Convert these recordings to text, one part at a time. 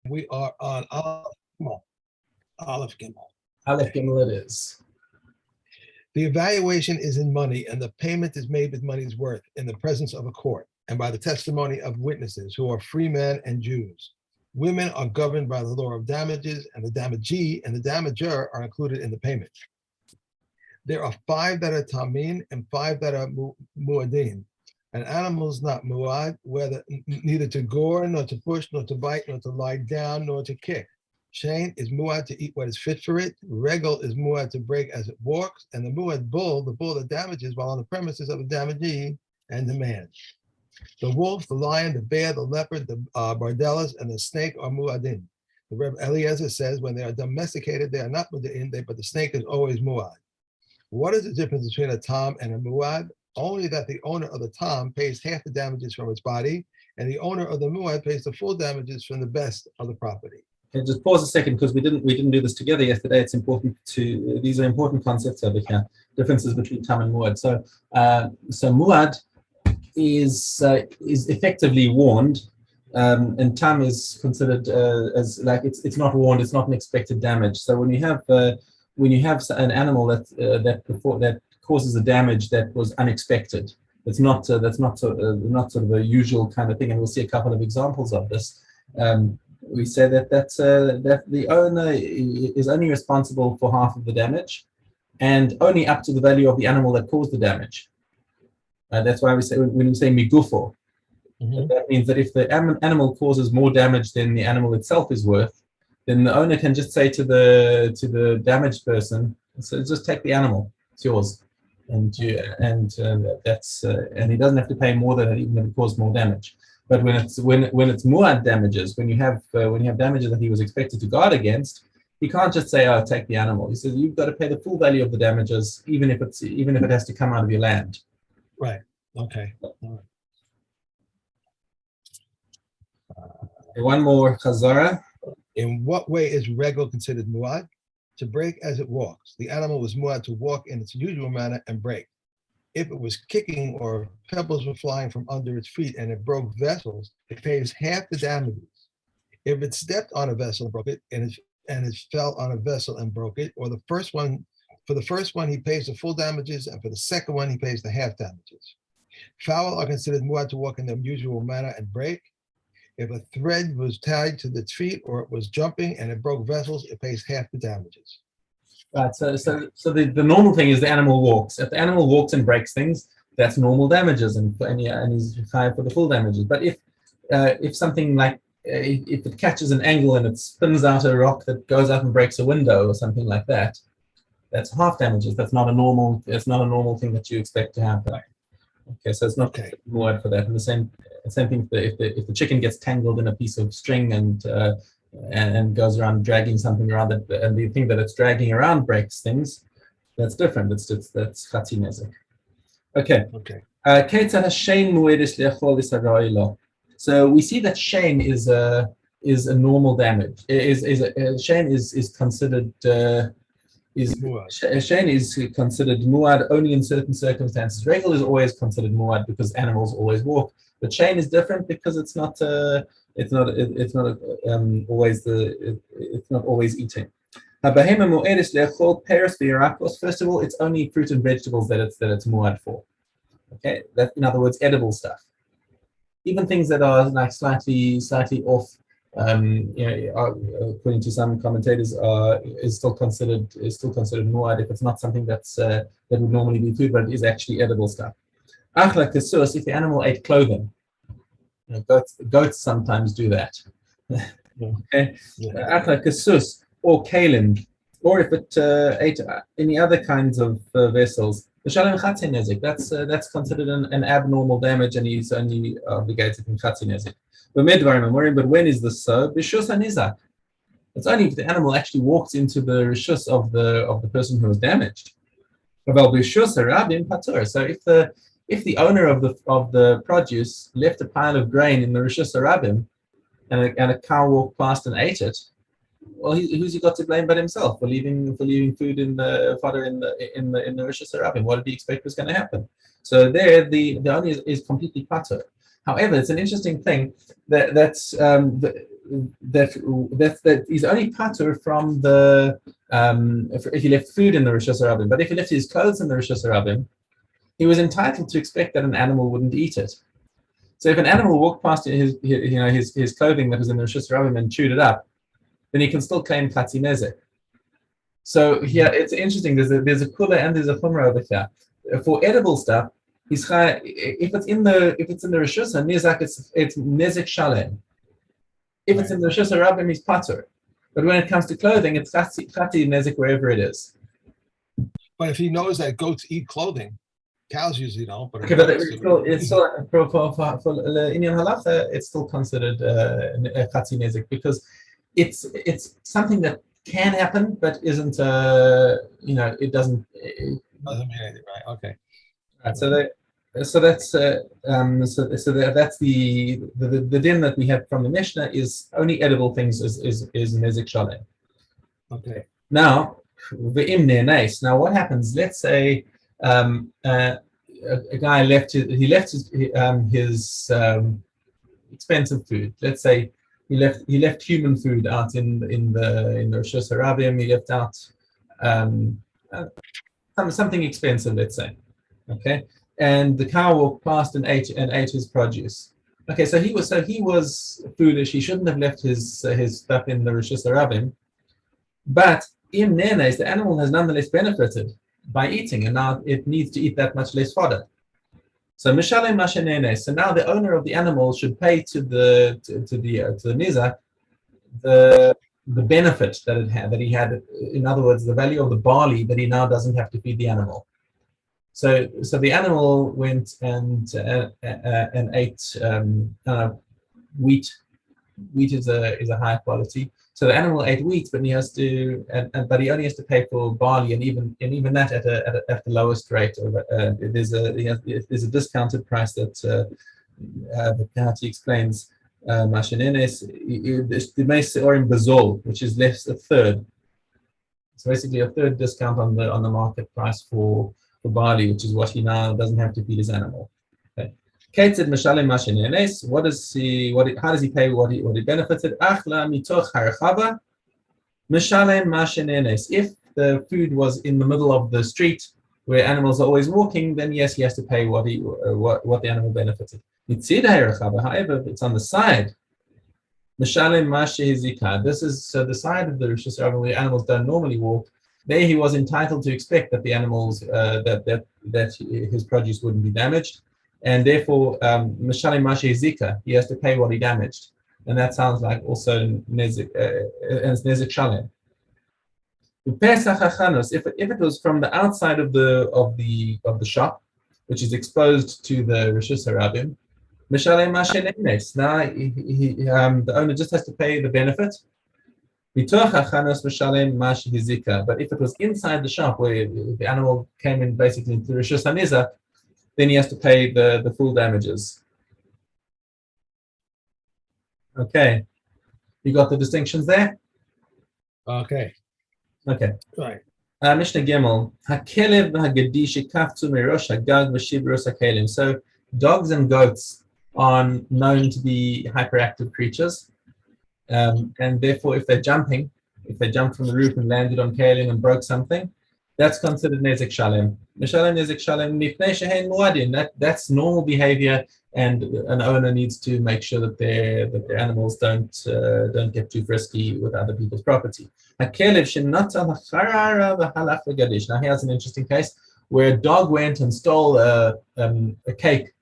We are on Aleph Gimel. Aleph Gimel it is. The evaluation is in money, and the payment is made with money's worth in the presence of a court and by the testimony of witnesses who are free men and Jews. Women are governed by the law of damages, and the damagee and the damager are included in the payment. There are 5 that are tamin and 5 that are muadin. An animal is not muad, whether neither to gore, nor to push, nor to bite, nor to lie down, nor to kick. Shane is muad to eat what is fit for it. Regel is muad to break as it walks. And the muad bull, the bull that damages while on the premises of the damagee and the man. The wolf, the lion, the bear, the leopard, the bardellas, and the snake are muadin. The Rebbe Eliezer says when they are domesticated, they are not muadin, but the snake is always muad. What is the difference between a tom and a muad? Only that the owner of the tom pays half the damages from its body, and the owner of the muad pays the full damages from the best of the property. Okay, just pause a second because we didn't do this together yesterday. It's important to these are important concepts over here. Differences between tam and muad. So muad is effectively warned, and tam is considered as like it's not warned. It's not an expected damage. So when you have an animal that causes a damage that was unexpected, that's not sort of a usual kind of thing, and we'll see a couple of examples of this. We say that the owner is only responsible for half of the damage, and only up to the value of the animal that caused the damage. That's why we say when we say migufo, that means that if the animal causes more damage than the animal itself is worth, then the owner can just say to the damaged person, so just take the animal, it's yours, and he doesn't have to pay more than it, even if it caused more damage. But when it's muad damages, when you have damages that he was expected to guard against, he can't just say, "Oh, take the animal." He says you've got to pay the full value of the damages, even if it has to come out of your land. Right. Okay. All right. One more chazara. In what way is regel considered muad? To break as it walks. The animal was muad to walk in its usual manner and break. If it was kicking or pebbles were flying from under its feet and it broke vessels, it pays half the damages. If it stepped on a vessel and broke it, and it fell on a vessel and broke it, or for the first one he pays the full damages, and for the second one he pays the half damages. Fowl are considered muad to walk in their usual manner and break. If a thread was tied to its feet or it was jumping and it broke vessels, it pays half the damages. Right, so the normal thing is the animal walks. If the animal walks and breaks things, that's normal damages, and he's high for the full damages. But if something like if it catches an angle and it spins out a rock that goes out and breaks a window or something like that, that's half damages. That's not a normal thing that you expect to happen. Okay, so it's not muad for that. And the same thing if the chicken gets tangled in a piece of string and goes around dragging something around it, and the thing that it's dragging around breaks things, that's different. That's chatzi nezek. Okay. So we see that shame is a normal damage. Shame is considered shame is considered muad only in certain circumstances. Regel is always considered muad because animals always walk, but shame is different because it's not always eating. First of all, it's only fruit and vegetables that it's muad for. Okay, that in other words, edible stuff. Even things that are like slightly off, according to some commentators, is still considered muad if it's not something that would normally be food, but it is actually edible stuff. If the animal ate clothing, goats sometimes do that. Okay, or kalim, or if it ate any other kinds of vessels. That's considered an abnormal damage, and he's only obligated in chatzi nezek. But when is this so? It's only if the animal actually walks into the rishus of the person who was damaged. So if the owner of the produce left a pile of grain in the rishus harabim, and a cow walked past and ate it, well, who's he got to blame but himself for leaving food in the fodder in the rishus harabim? What did he expect was going to happen? So there, the owner is completely patur. However, it's an interesting thing that that he's only patur from the if he left food in the Rishus Harabim, but if he left his clothes in the Rishus Harabim, he was entitled to expect that an animal wouldn't eat it. So if an animal walked past his clothing that was in the Rishus Harabim and chewed it up, then he can still claim Chatzi Nezek. So here it's interesting. There's a kula and there's a chumrah over here. For edible stuff, if it's in the Rishus Nizak, it's Nezek Shalem. If it's in the Rishus Harabim, he's patur. But when it comes to clothing, it's Chatzi Nezek wherever it is. But if he knows that goats eat clothing, cows usually don't. But okay, but it's still for Inyan Halacha, it's still considered a Chatzi Nezek because it's something that can happen, but isn't it doesn't mean anything, right? Okay. Right. So that's the din that we have from the Mishna is only edible things is Nezek Shalem. Okay. Now Now what happens? Let's say a guy left his expensive food. Let's say he left human food out in the Rishus Harabim. He left out something expensive, let's say. Okay, and the cow walked past and ate his produce. Okay, so he was foolish. He shouldn't have left his stuff in the Rishus Harabim. But in nenes, the animal has nonetheless benefited by eating, and now it needs to eat that much less fodder. So mishalem mashenenes. So now the owner of the animal should pay to the nizak the benefit that he had. In other words, the value of the barley that he now doesn't have to feed the animal. So the animal went and ate wheat. Wheat is a high quality. So the animal ate wheat, but he has to, but he only has to pay for barley, and even that at the lowest rate. There's a discounted price that the Kehati explains. Mashenenes the meis or in bazol, which is less a third. It's basically a third discount on the market price for barley, which is what he now doesn't have to feed his animal. Okay. Kate said, "Mishalem mashenenes." How does he pay what he benefited? Achla mitoch harchava, mishalem mashenenes. If the food was in the middle of the street where animals are always walking, then yes, he has to pay what the animal benefited. Mitzid harchava, however, if it's on the side, mishalem mashehizika. This is the side of the Rishus Harabim where animals don't normally walk. There, he was entitled to expect that the animals that his produce wouldn't be damaged. And therefore, Mishalem Mashe Zika, he has to pay what he damaged, and that sounds like also Nezek Shalem. If it was from the outside of the shop, which is exposed to the Rishus Harabim, Mishalem Mashe Nenes. Now the owner just has to pay the benefit. But if it was inside the shop where the animal came in basically into Rishus Hanizak, then he has to pay the full damages. Okay, you got the distinctions there? Okay. Okay. Right. Mishnah Gimel. Hakelev hagadish kaftu merosh hagag v'shibros hakelim. So dogs and goats are known to be hyperactive creatures, and therefore, if they jumped from the roof and landed on kelim and broke something, that's considered nezek shalem. Mishalem nezek shalem mipnei shehen muadin. That's normal behavior, and an owner needs to make sure that their animals don't get too frisky with other people's property. Now here's an interesting case where a dog went and stole a cake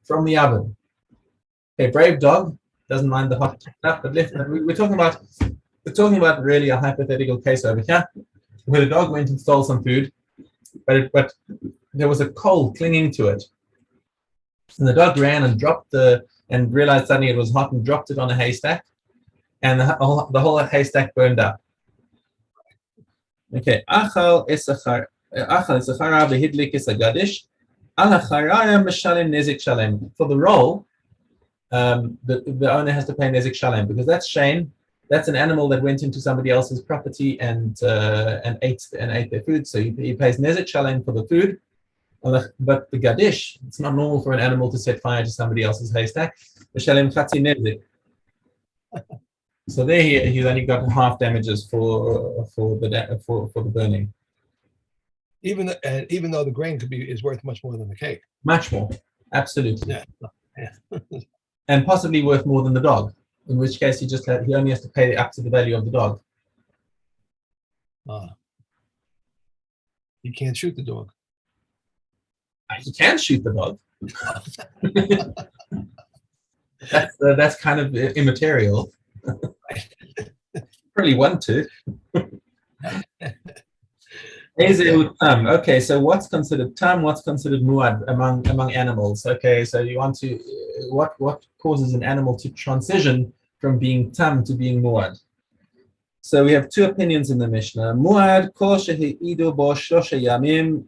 from the oven. Okay, brave dog, doesn't mind the hot stuff, but we're talking about really a hypothetical case over here, where the dog went and stole some food, but there was a coal clinging to it, and the dog ran and and realized suddenly it was hot and dropped it on a haystack, and the whole haystack burned up. Okay, achal esachara v'hidlik esagadish alacharaya mishalem nezik shalem. For the roll, the owner has to pay nezik shalem because that's shame. That's an animal that went into somebody else's property and ate their food. So he pays nezik shalem for the food. But the gadish, it's not normal for an animal to set fire to somebody else's haystack. Mishalem chatzi nezik. So there he's only got half damages for the burning. Even though the grain is worth much more than the cake. Much more, absolutely. Yeah. Yeah. And possibly worth more than the dog. In which case he only has to pay up to the value of the dog. You can't shoot the dog. He can shoot the dog. That's kind of immaterial. Really want to. Okay, so what's considered tam? What's considered muad among animals? Okay, so you want to what causes an animal to transition from being tam to being muad? So we have two opinions in the Mishnah. Muad kol shehi'idu bo shlosha yamim.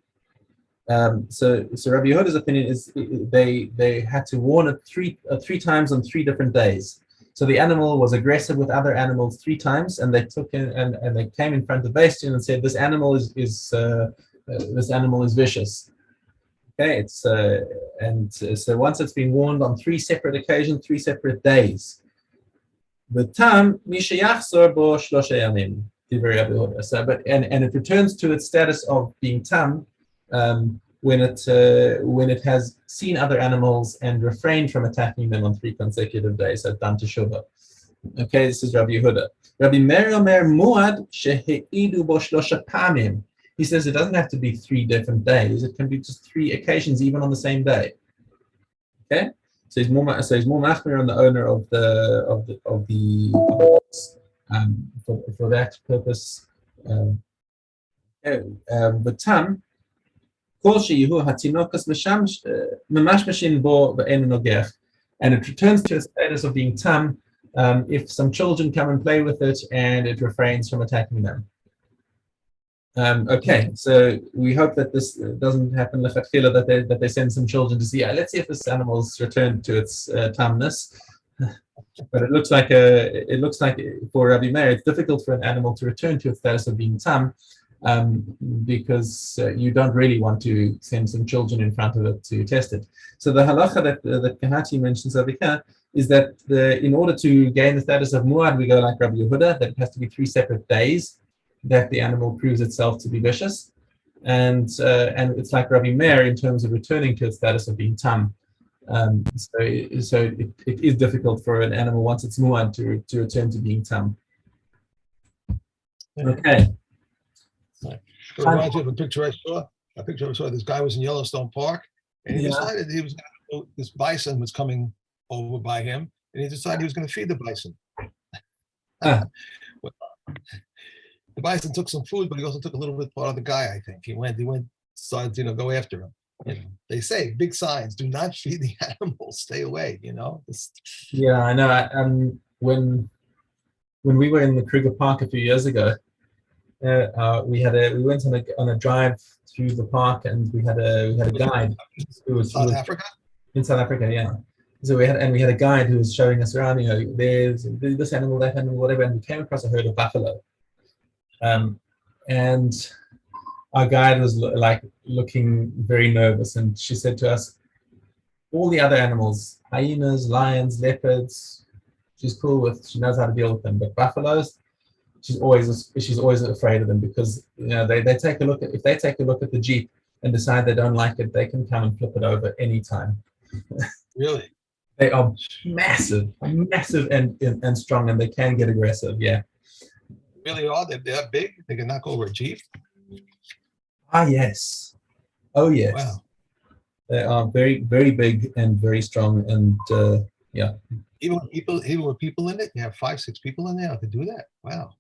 So Rabbi Yehuda's opinion is they had to warn it three times on 3 different days. So the animal was aggressive with other animals 3 times, and they took in and they came in front of Beis Din and said, "This animal is vicious." Okay, so once it's been warned on 3 separate occasions, 3 separate days. The tam mishayachzor bo shlosha yamim. So, and it returns to its status of being tam when it has seen other animals and refrained from attacking them on 3 consecutive days. So dam teshuvah. Okay, this is Rabbi Yehuda. Rabbi Meir Omer muad sheheidu bo shlosha pamim. He says it doesn't have to be 3 different days. It can be just 3 occasions, even on the same day. Okay, so he's more machmir on the owner of the for that purpose. But tam. And it returns to a status of being tam if some children come and play with it and it refrains from attacking them. Okay, so we hope that this doesn't happen that they send some children to see, let's see if this animal's returned to its tamness. But it looks like for Rabbi Meir, it's difficult for an animal to return to its status of being tam. Because you don't really want to send some children in front of it to test it. So the halacha that Kahati mentions over here is that in order to gain the status of muad, we go like Rabbi Yehuda, that it has to be 3 separate days that the animal proves itself to be vicious, and it's like Rabbi Meir in terms of returning to its status of being tam. So it is difficult for an animal once it's muad to return to being tam. Okay. It reminds me of a picture I saw. This guy was in Yellowstone Park, and he decided this bison was coming over by him, and he decided he was going to feed the bison. The bison took some food, but he also took a little bit part of the guy. I think he decided to go after him. They say big signs: do not feed the animals. Stay away. Yeah, I know. When we were in the Kruger Park a few years ago. We went on a drive through the park, and we had a guide who was in South Africa, yeah. So we had a guide who was showing us around. There's this animal, that animal, whatever, and we came across a herd of buffalo. And our guide was looking very nervous, and she said to us, "All the other animals, hyenas, lions, leopards, she's cool with. She knows how to deal with them, but buffaloes." She's always afraid of them because they take a look at, if they take a look at the Jeep and decide they don't like it, they can come and flip it over anytime. Really? They are massive and strong, and they can get aggressive. Yeah. Really are? They're big? They can knock over a Jeep? Yes. Oh yes. Wow. They are very, very big and very strong, and yeah. Even with people in it, you have 5-6 people in there to do that. Wow.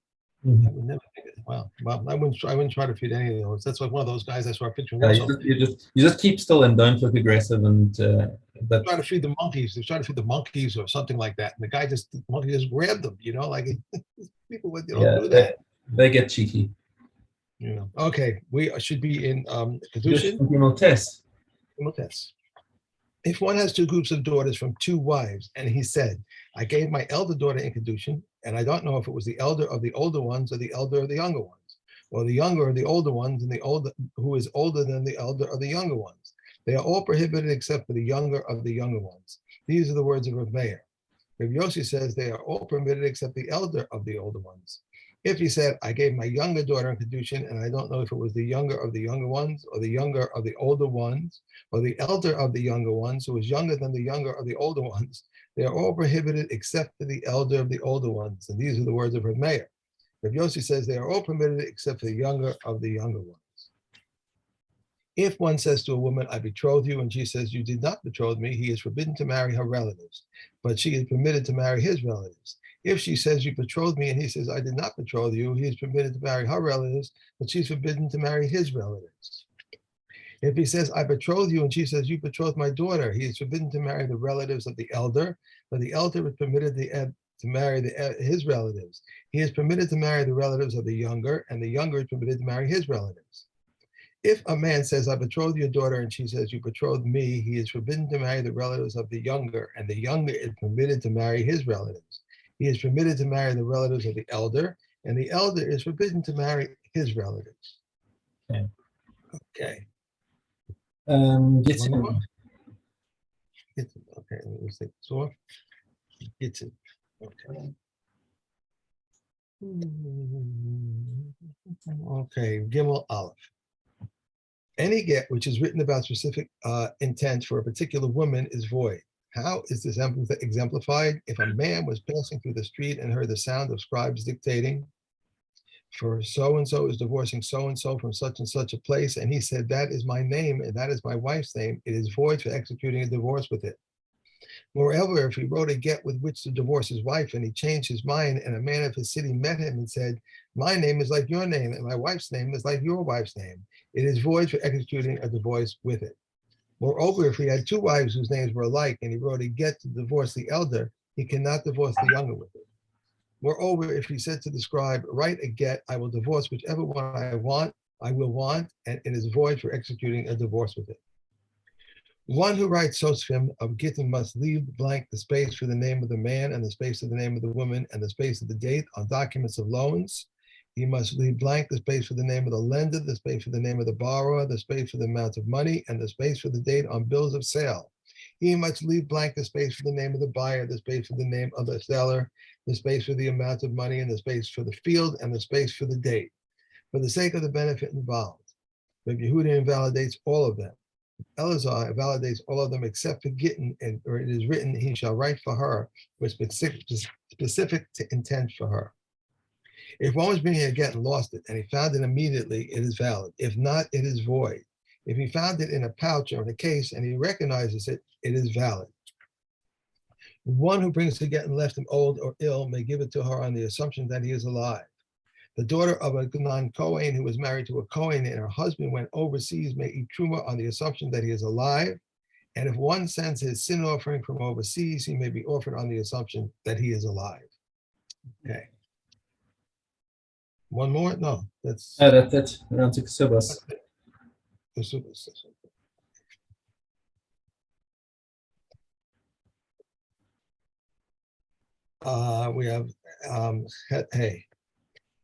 Mm-hmm. I would never think it. Wow. Well, I wouldn't try to feed any of those. That's like one of those guys I saw a picture of. You just keep still and don't look aggressive, and but trying to feed the monkeys. They're trying to feed the monkeys or something like that, and the monkey just grabbed them. Like people would do that. They get cheeky. Okay, we should be in Kedushin. Test. If one has 2 groups of daughters from 2 wives, and he said, "I gave my elder daughter in Kedushin, and I don't know if it was the elder of the older ones or the elder of the younger ones, or the younger of the older ones and the older who is older than the elder of the younger ones. They are all prohibited except for the younger of the younger ones." These are the words of Rav Meir. Rabbi Yossi says they are all permitted except the elder of the older ones. If he said, I gave my younger daughter in Kedushin, and I don't know if it was the younger of the younger ones, or the younger of the older ones, or the elder of the younger ones, who was younger than the younger of the older ones, they are all prohibited except for the elder of the older ones. And these are the words of Rav Meir. Rav Yossi says they are all permitted except for the younger of the younger ones. If one says to a woman, I betrothed you, and she says, you did not betroth me, he is forbidden to marry her relatives, but she is permitted to marry his relatives. If she says, you betrothed me, and he says, I did not betroth you, he is permitted to marry her relatives, but she's forbidden to marry his relatives. If he says, I betrothed you, and she says, you betrothed my daughter, he is forbidden to marry the relatives of the elder, but the elder is permitted to marry his relatives. He is permitted to marry the relatives of the younger, and the younger is permitted to marry his relatives. If a man says, I betrothed your daughter, and she says, you betrothed me, he is forbidden to marry the relatives of the younger, and the younger is permitted to marry his relatives. He is permitted to marry the relatives of the elder, and the elder is forbidden to marry his relatives. Okay. Okay. Gittin. One more? Gittin. Okay, let me take this off. Gittin. Okay. Okay, Gimel Aleph. Any get which is written about specific intent for a particular woman is void. How is this exemplified? If a man was passing through the street and heard the sound of scribes dictating, for so-and-so is divorcing so-and-so from such and such a place, and he said, that is my name and that is my wife's name, it is void for executing a divorce with it. Moreover, if he wrote a get with which to divorce his wife and he changed his mind and a man of his city met him and said, my name is like your name and my wife's name is like your wife's name, it is void for executing a divorce with it. Moreover, if he had two wives whose names were alike and he wrote a get to divorce the elder, he cannot divorce the younger with it. Moreover, if he said to the scribe, write a get, I will divorce whichever one I will want, and it is void for executing a divorce with it. One who writes Sosfim of Gittin must leave blank the space for the name of the man and the space of the name of the woman and the space of the date on documents of loans. He must leave blank the space for the name of the lender, the space for the name of the borrower, the space for the amount of money, and the space for the date on bills of sale. He must leave blank the space for the name of the buyer, the space for the name of the seller, the space for the amount of money, and the space for the field, and the space for the date, for the sake of the benefit involved. Rabbi Yehuda invalidates all of them. Elazar validates all of them except for Gittin, or it is written, he shall write for her with specific intent for her. If one was bringing a get and lost it, and he found it immediately, it is valid. If not, it is void. If he found it in a pouch or in a case and he recognizes it, it is valid. One who brings the get and left him old or ill may give it to her on the assumption that he is alive. The daughter of a non-Kohen who was married to a Kohen and her husband went overseas may eat truma on the assumption that he is alive. And if one sends his sin offering from overseas, he may be offered on the assumption that he is alive. Okay. One more? No, that's it. Around to Ksubas. We have, hey,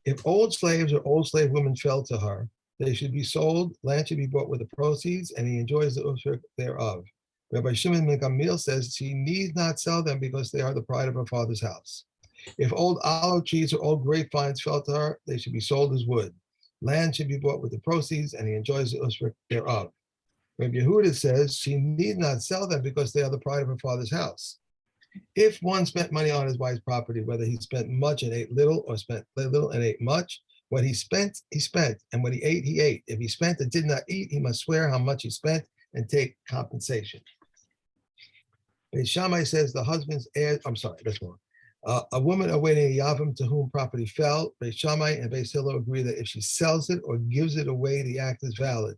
if old slaves or old slave women fell to her, they should be sold, land should be bought with the proceeds, and he enjoys the usur thereof. Rabbi Shimon ben Gamliel says she need not sell them because they are the pride of her father's house. If old olive trees or old grapevines fell to her, they should be sold as wood. Land should be bought with the proceeds, and he enjoys the usur thereof. Rabbi Yehuda says she need not sell them because they are the pride of her father's house. If one spent money on his wife's property, whether he spent much and ate little or spent little and ate much, what he spent, and what he ate, he ate. If he spent and did not eat, he must swear how much he spent and take compensation. Beis Shammai says the husband's heirs, I'm sorry, that's wrong. A woman awaiting a yavam to whom property fell, Beis Shammai and Beis Hillel agree that if she sells it or gives it away, the act is valid.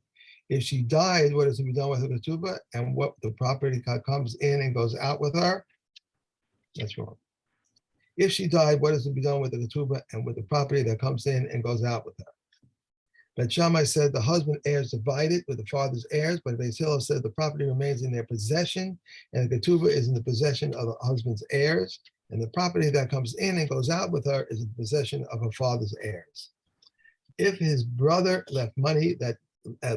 If she died, what is to be done with her ketubah and what the property comes in and goes out with her? That's wrong. If she died, what is to be done with the ketubah and with the property that comes in and goes out with her? But Shammai said the husband heirs divided with the father's heirs, but Beis Hillel said the property remains in their possession and the ketubah is in the possession of the husband's heirs, and the property that comes in and goes out with her is in the possession of her father's heirs. If his brother left money, that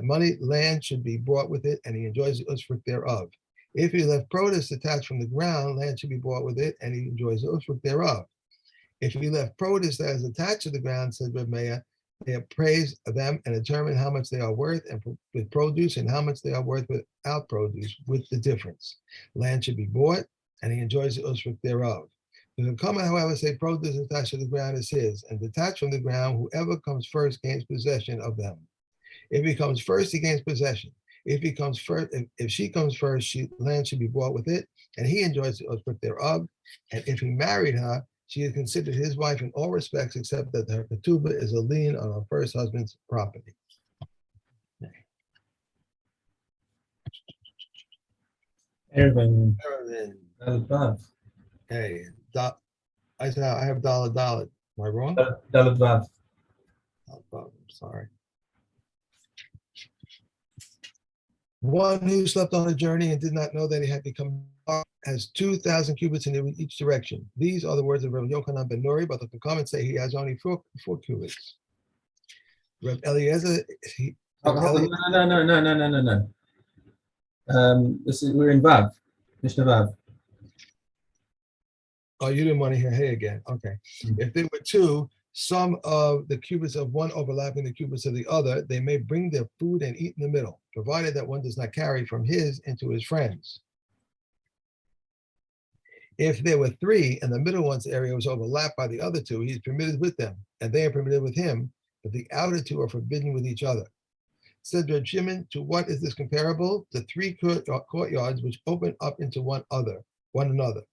money, land should be brought with it, and he enjoys the usfrut thereof. If he left produce detached from the ground, land should be bought with it, and he enjoys the usufruct thereof. If he left produce that is attached to the ground, said Reb Meir, they appraise them and determine how much they are worth and with produce and how much they are worth without produce, with the difference. Land should be bought, and he enjoys the usufruct thereof. The Kamma, however, say produce attached to the ground is his, and detached from the ground, whoever comes first gains possession of them. If he comes first, he gains possession. If he comes first, if she comes first, land should be bought with it, and he enjoys the usufruct thereof. And if he married her, she is considered his wife in all respects, except that her ketubah is a lien on her first husband's property. Ervin. Ervin. Hey, I said I have dollar. Am I wrong? Dalad Vav. I'm sorry. One who slept on a journey and did not know that he had become has 2,000 cubits in each direction. These are the words of Rabbi Yochanan ben Nuri, but the comments say he has only four cubits. Rabbi Eliezer. No. We're in Vav, Mishna Vav. Oh, you didn't want to hear hey again. Okay. If there were two, some of the cubits of one overlapping the cubits of the other, they may bring their food and eat in the middle, provided that one does not carry from his into his friends. If there were three and the middle one's area was overlapped by the other two, he's permitted with them, and they are permitted with him, but the outer two are forbidden with each other. Said Reb Shimon, to what is this comparable? To three courtyards which open up into one another,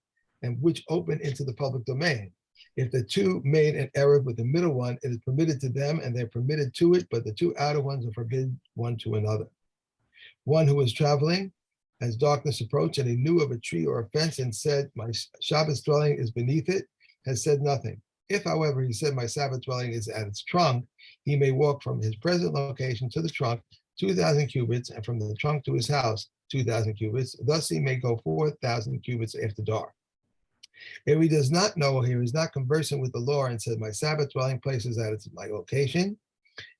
and which open into the public domain. If the two made an error with the middle one, it is permitted to them, and they're permitted to it, but the two outer ones are forbidden one to another. One who was traveling, as darkness approached, and he knew of a tree or a fence and said, my Sabbath dwelling is beneath it, has said nothing. If, however, he said, my Sabbath dwelling is at its trunk, he may walk from his present location to the trunk 2,000 cubits, and from the trunk to his house 2,000 cubits. Thus he may go 4,000 cubits after dark. If he does not know, or he is not conversant with the law and said, my Sabbath dwelling place is at my location,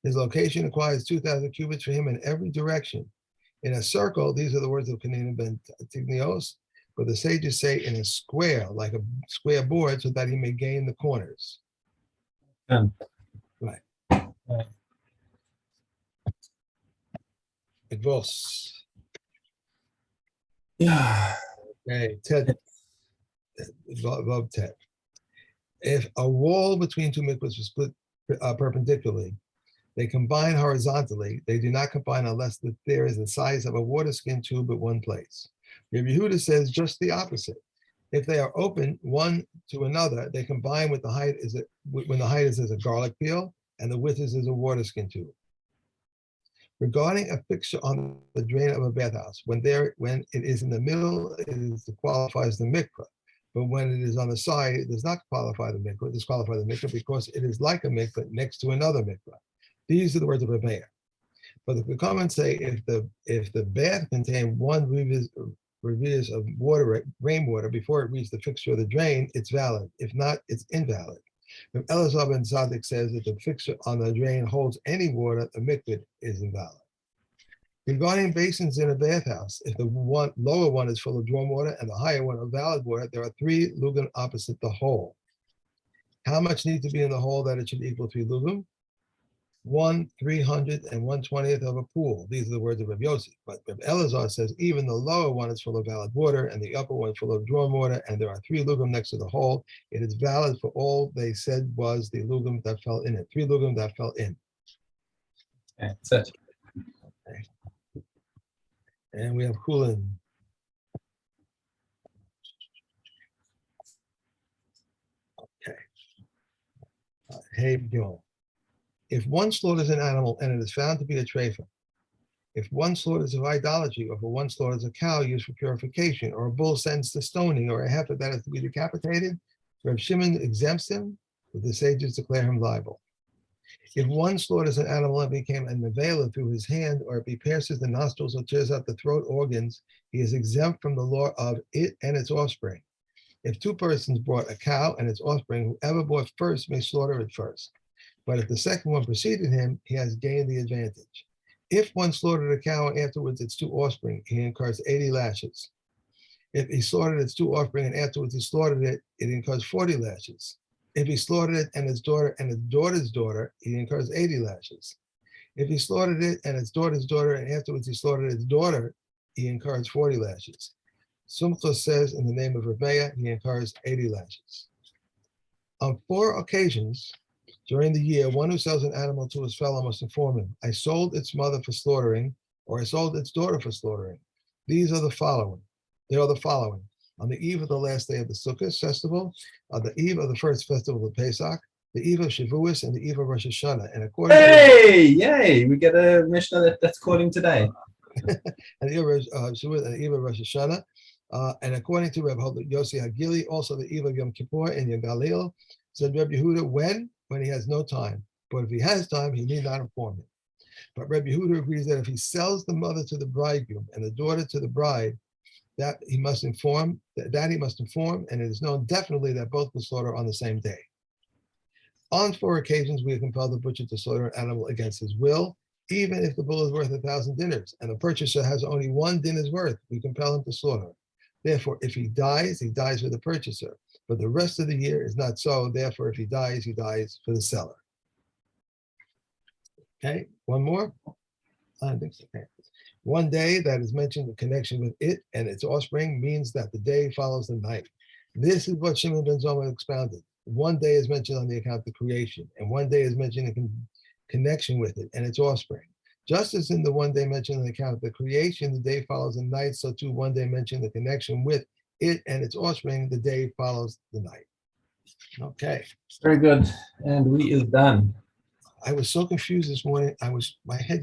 his location acquires 2,000 cubits for him in every direction. In a circle, these are the words of Kanina ben Tignios, but the sages say in a square, like a square board, so that he may gain the corners. Right. It was. Yeah. Okay, Ted. Love Ted. If a wall between two mikvahs was split perpendicularly, they combine horizontally. They do not combine unless there is the size of a water skin tube at one place. Rabbi Yehuda says just the opposite. If they are open one to another, they combine with the height when the height is as a garlic peel and the width is as a water skin tube. Regarding a fixture on the drain of a bathhouse, when it is in the middle, it qualifies the mikvah. But when it is on the side, it does not disqualify the mikvah because it is like a mikvah next to another mikvah. These are the words of Reb Meir. But the comments say if the bath contained one revius of rainwater before it reached the fixture of the drain, it's valid. If not, it's invalid. If Elazar ben Tzaddik says that the fixture on the drain holds any water, the mikvah is invalid. Regarding basins in a bathhouse, if the lower one is full of warm water and the higher one of valid water, there are 3 lugim opposite the hole. How much needs to be in the hole that it should equal 3 lugim? 1/300 and 1/20 of a pool. These are the words of Reb Yossi. But Reb Elazar says even the lower one is full of valid water and the upper one is full of drawn water, and there are 3 lugim next to the hole. It is valid for all they said was the lugim that fell in it. 3 lugim that fell in. That's it. Okay. And we have Kulin. Okay. Hey, Bjorn. If one slaughters an animal and it is found to be a treifa, if one slaughters of idolatry, or if one slaughters a cow used for purification, or a bull sentenced to stoning, or a heifer that has to be decapitated, Reb Shimon exempts him, but the sages declare him liable. If one slaughters an animal and became a nevela through his hand, or if he pierces the nostrils or tears out the throat organs, he is exempt from the law of it and its offspring. If 2 persons brought a cow and its offspring, whoever bought first may slaughter it first. But if the second one preceded him, he has gained the advantage. If one slaughtered a cow and afterwards its 2 offspring, he incurs 80 lashes. If he slaughtered its 2 offspring and afterwards he slaughtered it, it incurs 40 lashes. If he slaughtered it and its daughter and its daughter's daughter, he incurs 80 lashes. If he slaughtered it and its daughter's daughter and afterwards he slaughtered its daughter, he incurs 40 lashes. Sumcha says in the name of Rebbeah, he incurs 80 lashes. On 4 occasions during the year, one who sells an animal to his fellow must inform him, I sold its mother for slaughtering, or I sold its daughter for slaughtering. These are the following. They are the following. On the eve of the last day of the Sukkot festival, on the eve of the first festival of Pesach, the eve of Shavuos, and the eve of Rosh Hashanah. And according Hey, yay! We get a Mishnah that's quoting today. and the eve of Shavuos and the eve of Rosh Hashanah. And according to Reb Yossi Hagili, also the eve of Yom Kippur and Yom Galil, said Reb Yehuda, when he has no time. But if he has time, he need not inform him. But Reb Yehuda agrees that if he sells the mother to the bridegroom and the daughter to the bride, that he must inform, and it is known definitely that both will slaughter on the same day. On 4 occasions, we have compelled the butcher to slaughter an animal against his will, even if the bull is worth 1,000 dinars, and the purchaser has only 1 dinar's worth, we compel him to slaughter. Therefore, if he dies for the purchaser, but the rest of the year is not so. Therefore, if he dies for the seller. Okay, one more? I think so. Okay. One day that is mentioned in connection with it and its offspring means that the day follows the night. This is what Shimon ben Zoma expounded. One day is mentioned on the account of the creation, and one day is mentioned in connection with it and its offspring. Just as in the one day mentioned on the account of the creation, the day follows the night, so too one day mentioned the connection with it and its offspring, the day follows the night. Okay. Very good. And we is done. I was so confused this morning. My head